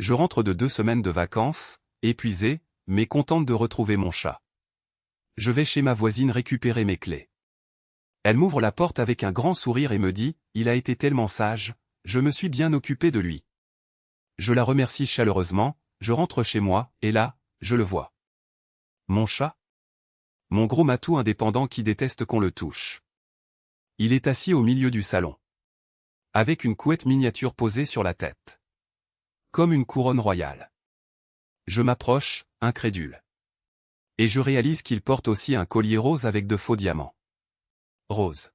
Je rentre de 2 semaines de vacances, épuisé, mais contente de retrouver mon chat. Je vais chez ma voisine récupérer mes clés. Elle m'ouvre la porte avec un grand sourire et me dit, « Il a été tellement sage, je me suis bien occupé de lui. » Je la remercie chaleureusement, je rentre chez moi, et là, je le vois. Mon chat? Mon gros matou indépendant qui déteste qu'on le touche. Il est assis au milieu du salon. Avec une couette miniature posée sur la tête. Comme une couronne royale. Je m'approche, incrédule. Et je réalise qu'il porte aussi un collier rose avec de faux diamants. Rose.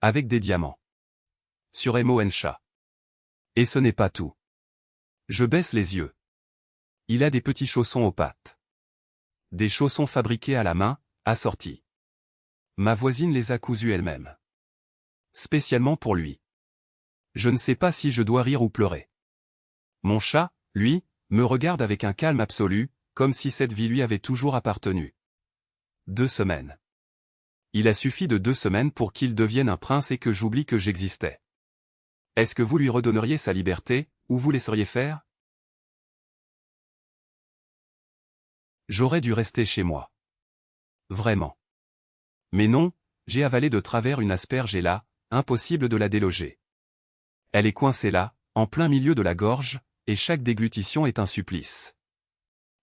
Avec des diamants. Sur M.O.N. chat. Et ce n'est pas tout. Je baisse les yeux. Il a des petits chaussons aux pattes. Des chaussons fabriqués à la main, assortis. Ma voisine les a cousus elle-même. Spécialement pour lui. Je ne sais pas si je dois rire ou pleurer. Mon chat, lui, me regarde avec un calme absolu, comme si cette vie lui avait toujours appartenu. 2 semaines. Il a suffi de 2 semaines pour qu'il devienne un prince et que j'oublie que j'existais. Est-ce que vous lui redonneriez sa liberté, ou vous laisseriez faire? J'aurais dû rester chez moi. Vraiment. Mais non, j'ai avalé de travers une asperge et là, impossible de la déloger. Elle est coincée là, en plein milieu de la gorge, et chaque déglutition est un supplice.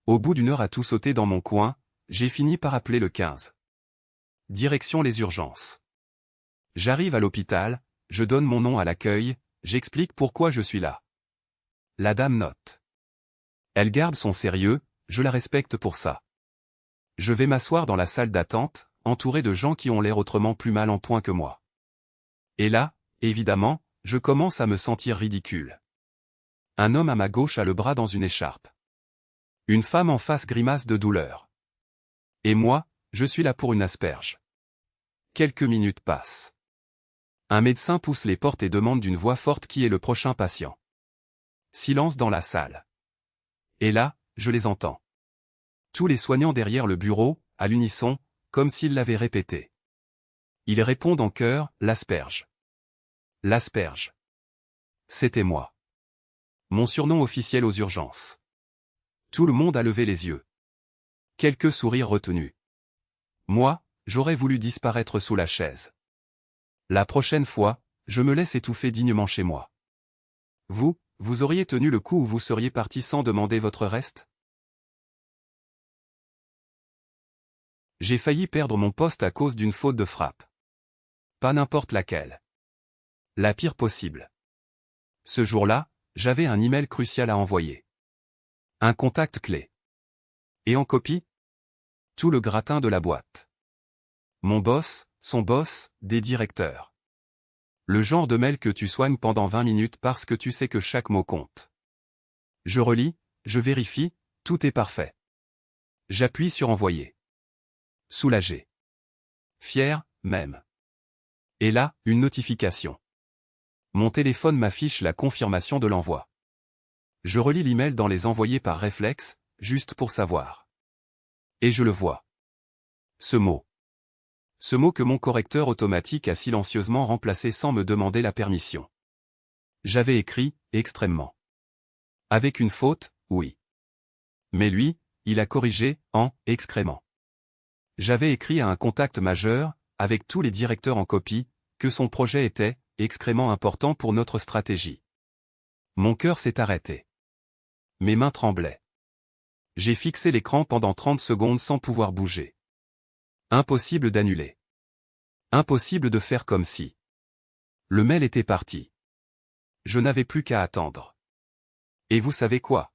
Au bout d'1 heure à tout sauter dans mon coin, j'ai fini par appeler le 15. Direction les urgences. J'arrive à l'hôpital, je donne mon nom à l'accueil, j'explique pourquoi je suis là. La dame note. Elle garde son sérieux, je la respecte pour ça. Je vais m'asseoir dans la salle d'attente, entouré de gens qui ont l'air autrement plus mal en point que moi. Et là, évidemment, je commence à me sentir ridicule. Un homme à ma gauche a le bras dans une écharpe. Une femme en face grimace de douleur. Et moi, je suis là pour une asperge. Quelques minutes passent. Un médecin pousse les portes et demande d'une voix forte qui est le prochain patient. Silence dans la salle. Et là, je les entends. Tous les soignants derrière le bureau, à l'unisson, comme s'ils l'avaient répété. Ils répondent en chœur, l'asperge. L'asperge. C'était moi. Mon surnom officiel aux urgences. Tout le monde a levé les yeux. Quelques sourires retenus. Moi, j'aurais voulu disparaître sous la chaise. La prochaine fois, je me laisse étouffer dignement chez moi. Vous auriez tenu le coup ou vous seriez parti sans demander votre reste? J'ai failli perdre mon poste à cause d'une faute de frappe. Pas n'importe laquelle. La pire possible. Ce jour-là, j'avais un email crucial à envoyer. Un contact clé. Et en copie? Tout le gratin de la boîte. Mon boss, son boss, des directeurs. Le genre de mail que tu soignes pendant 20 minutes parce que tu sais que chaque mot compte. Je relis, je vérifie, tout est parfait. J'appuie sur envoyer. Soulagé. Fier, même. Et là, une notification. Mon téléphone m'affiche la confirmation de l'envoi. Je relis l'email dans les envoyés par réflexe, juste pour savoir. Et je le vois. Ce mot. Ce mot que mon correcteur automatique a silencieusement remplacé sans me demander la permission. J'avais écrit « extrêmement ». Avec une faute, oui. Mais lui, il a corrigé en « excrément ». J'avais écrit à un contact majeur, avec tous les directeurs en copie, que son projet était « excrément important pour notre stratégie ». Mon cœur s'est arrêté. Mes mains tremblaient. J'ai fixé l'écran pendant 30 secondes sans pouvoir bouger. Impossible d'annuler. Impossible de faire comme si. Le mail était parti. Je n'avais plus qu'à attendre. Et vous savez quoi?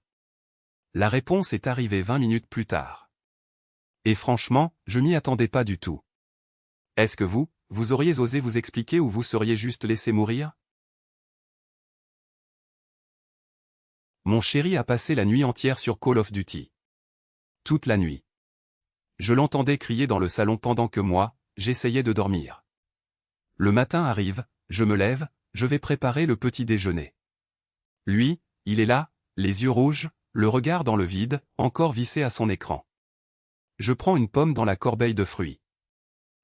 La réponse est arrivée 20 minutes plus tard. Et franchement, je m'y attendais pas du tout. Est-ce que vous auriez osé vous expliquer ou vous seriez juste laissé mourir? Mon chéri a passé la nuit entière sur Call of Duty. Toute la nuit. Je l'entendais crier dans le salon pendant que moi, j'essayais de dormir. Le matin arrive, je me lève, je vais préparer le petit déjeuner. Lui, il est là, les yeux rouges, le regard dans le vide, encore vissé à son écran. Je prends une pomme dans la corbeille de fruits.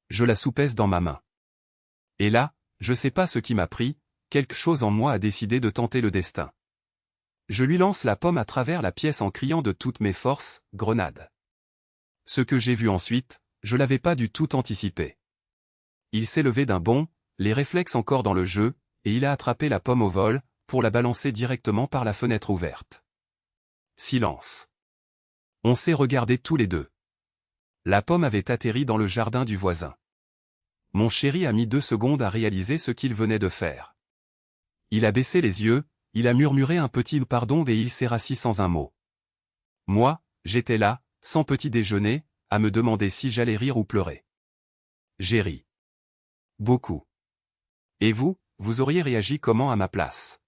Je la soupèse dans ma main. Et là, je sais pas ce qui m'a pris, quelque chose en moi a décidé de tenter le destin. Je lui lance la pomme à travers la pièce en criant de toutes mes forces, « Grenade !» Ce que j'ai vu ensuite, je l'avais pas du tout anticipé. Il s'est levé d'un bond, les réflexes encore dans le jeu, et il a attrapé la pomme au vol, pour la balancer directement par la fenêtre ouverte. Silence. On s'est regardés tous les deux. La pomme avait atterri dans le jardin du voisin. Mon chéri a mis 2 secondes à réaliser ce qu'il venait de faire. Il a baissé les yeux, il a murmuré un petit pardon et il s'est rassis sans un mot. Moi, j'étais là, sans petit déjeuner, à me demander si j'allais rire ou pleurer. J'ai ri. Beaucoup. Et vous, vous auriez réagi comment à ma place?